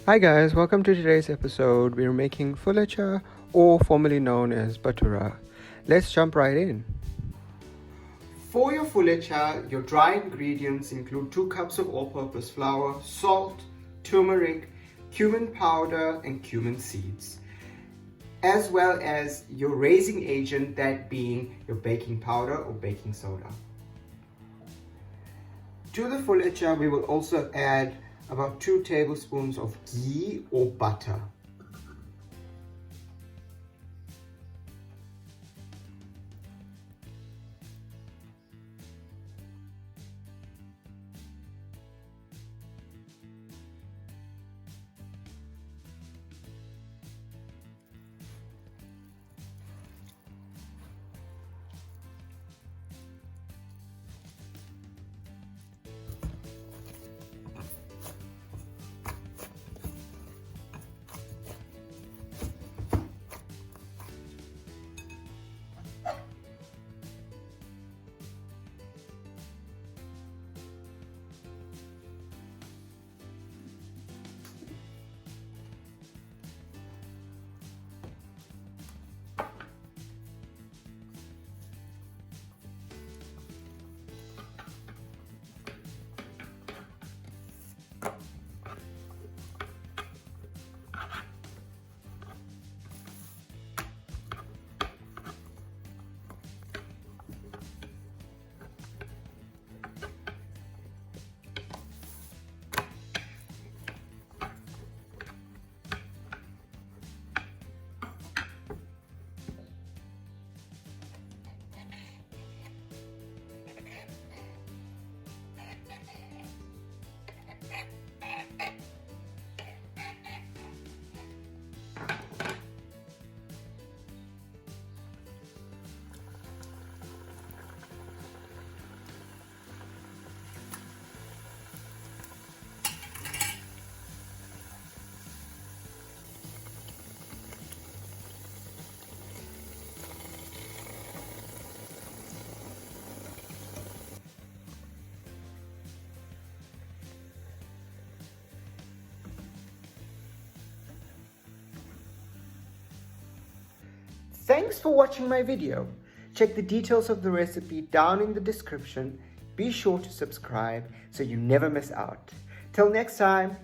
Hi guys, welcome to today's episode. We're making Fooletcha, or formerly known as Bhatura. Let's jump right in. For your Fooletcha, your dry ingredients include 2 cups of all-purpose flour, salt, turmeric, cumin powder and cumin seeds, as well as your raising agent, that being your baking powder or baking soda. To the Fooletcha, we will also add about 2 tablespoons of ghee or butter. Thanks for watching my video. Check the details of the recipe down in the description. Be sure to subscribe so you never miss out. Till next time.